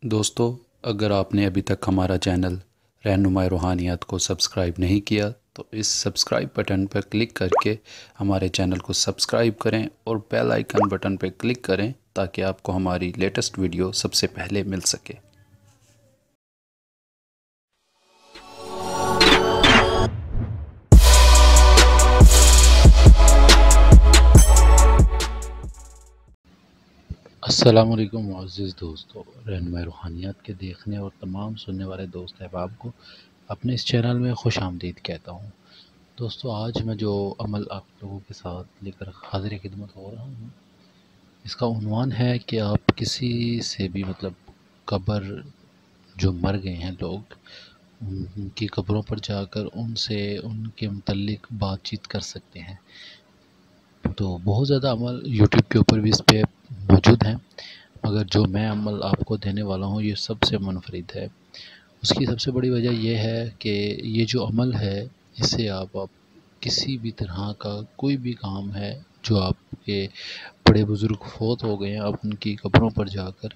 दोस्तों, अगर आपने अभी तक हमारा चैनल रहनुमाई रूहानियात को सब्सक्राइब नहीं किया तो इस सब्सक्राइब बटन पर क्लिक करके हमारे चैनल को सब्सक्राइब करें और बेल आइकन बटन पर क्लिक करें ताकि आपको हमारी लेटेस्ट वीडियो सबसे पहले मिल सके। अस्सलामुअलैकुम मुअज़्ज़िज़ दोस्तों, रहनुमाई रूहानियात के देखने और तमाम सुनने वाले दोस्त अहबाब को अपने इस चैनल में खुश आमदीद कहता हूँ। दोस्तों, आज मैं जो अमल आप लोगों के साथ लेकर हाज़िर खिदमत हो रहा हूँ, इसका उन्वान है कि आप किसी से भी कब्र जो मर गए हैं लोग, उनकी कब्रों पर जाकर उनसे उनके मुतल्लिक बातचीत कर सकते हैं। तो बहुत ज़्यादा अमल यूट्यूब के ऊपर भी इस पे मौजूद हैं, मगर जो मैं अमल आपको देने वाला हूँ ये सबसे मुनफरिद है। उसकी सबसे बड़ी वजह यह है कि ये जो अमल है इससे आप किसी भी तरह का कोई भी काम है जो आपके बड़े बुज़ुर्ग फ़ौत हो गए हैं, आप उनकी कब्रों पर जाकर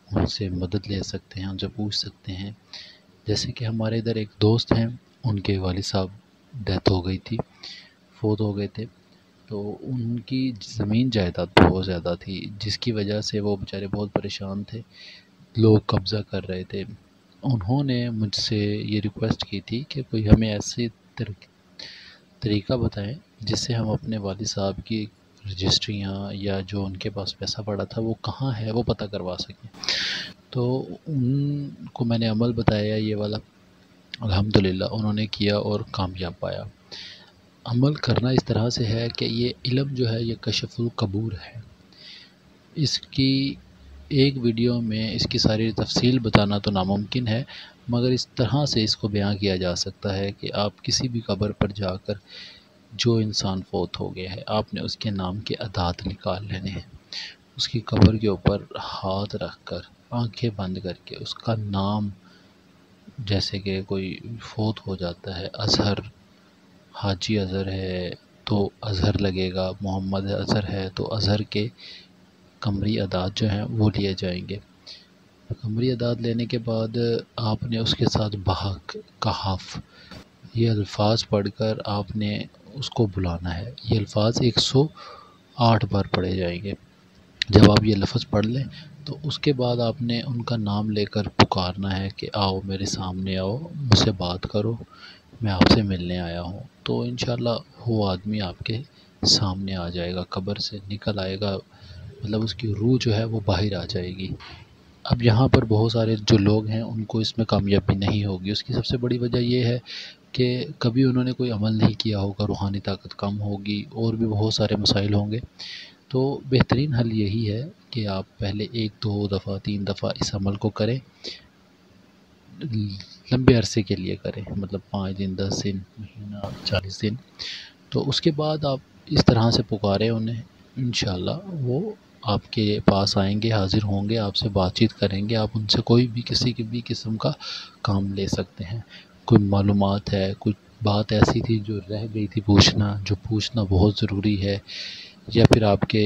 उनसे मदद ले सकते हैं, उनसे पूछ सकते हैं। जैसे कि हमारे इधर एक दोस्त हैं, उनके वालिद साहब डेथ हो गई थी, फ़ौत हो गए थे। तो उनकी ज़मीन जायदाद बहुत ज़्यादा थी, जिसकी वजह से वो बेचारे बहुत परेशान थे, लोग कब्ज़ा कर रहे थे। उन्होंने मुझसे ये रिक्वेस्ट की थी कि कोई हमें ऐसी तरीका बताएं जिससे हम अपने वालिद साहब की रजिस्ट्रियाँ या जो उनके पास पैसा पड़ा था वो कहाँ है वो पता करवा सकें। तो उनको मैंने अमल बताया ये वाला, अल्हम्दुलिल्लाह उन्होंने किया और कामयाब पाया। अमल करना इस तरह से है कि ये इल्म जो है ये कशफुल कबूर है। इसकी एक वीडियो में इसकी सारी तफसील बताना तो नामुमकिन है, मगर इस तरह से इसको बयां किया जा सकता है कि आप किसी भी कब्र पर जाकर जो इंसान फ़ौत हो गया है आपने उसके नाम के अदाद निकाल लेने हैं। उसकी कब्र के ऊपर हाथ रख कर आँखें बंद करके उसका नाम, जैसे कि कोई फ़ौत हो जाता है, अज़हर, हाजी अज़हर है तो अज़हर लगेगा, मोहम्मद अज़हर है तो अज़हर के कमरी अदाद जो हैं वो लिए जाएंगे। कमरी अदाद लेने के बाद आपने उसके साथ बहक, कहाफ़ ये अल्फाज पढ़कर आपने उसको बुलाना है। ये अल्फाज 108 बार पढ़े जाएंगे। जब आप ये लफ्ज़ पढ़ लें तो उसके बाद आपने उनका नाम लेकर पुकारना है कि आओ मेरे सामने आओ, मुझसे बात करो, मैं आपसे मिलने आया हूँ। तो इंशाअल्लाह वो आदमी आपके सामने आ जाएगा, कब्र से निकल आएगा, उसकी रूह जो है वो बाहर आ जाएगी। अब यहाँ पर बहुत सारे जो लोग हैं उनको इसमें कामयाबी नहीं होगी। उसकी सबसे बड़ी वजह ये है कि कभी उन्होंने कोई अमल नहीं किया होगा, रूहानी ताकत कम होगी और भी बहुत सारे मसाइल होंगे। तो बेहतरीन हल यही है कि आप पहले 1, 2 दफ़ा, 3 दफ़ा इस अमल को करें, लंबे अरसे के लिए करें, 5 दिन, 10 दिन, महीना, 40 दिन। तो उसके बाद आप इस तरह से पुकारें उन्हें, इंशाअल्लाह वो आपके पास आएंगे, हाज़िर होंगे, आपसे बातचीत करेंगे। आप उनसे कोई भी किसी की भी किस्म का काम ले सकते हैं। कोई मालूमात है, कुछ बात ऐसी थी जो रह गई थी पूछना, जो पूछना बहुत ज़रूरी है, या फिर आपके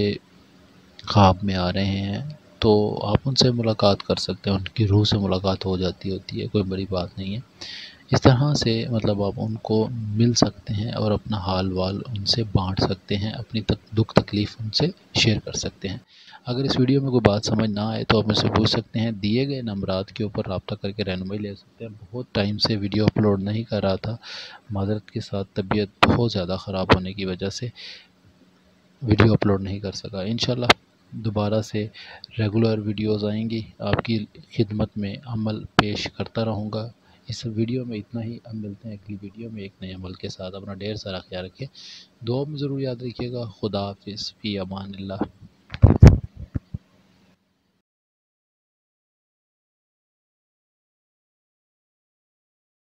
ख्वाब में आ रहे हैं तो आप उनसे मुलाकात कर सकते हैं, उनकी रूह से मुलाकात हो जाती होती है, कोई बड़ी बात नहीं है। इस तरह से आप उनको मिल सकते हैं और अपना हाल वाल उनसे बांट सकते हैं, अपनी दुख तकलीफ़ उनसे शेयर कर सकते हैं। अगर इस वीडियो में कोई बात समझ ना आए तो आप मुझसे पूछ सकते हैं, दिए गए नंबरात के ऊपर रब्ता करके रहनुमाई ले सकते हैं। बहुत टाइम से वीडियो अपलोड नहीं कर रहा था, माज़रत के साथ, तबीयत बहुत ज़्यादा ख़राब होने की वजह से वीडियो अपलोड नहीं कर सका। इंशाल्लाह दोबारा से रेगुलर वीडियोस आएंगी, आपकी खिदमत में अमल पेश करता रहूँगा। इस वीडियो में इतना ही, अब मिलते हैं अगली वीडियो में एक नए अमल के साथ। अपना ढेर सारा ख्याल रखें, दुआ में ज़रूर याद रखिएगा। खुदा हाफिज़, फ़ी अमान अल्लाह।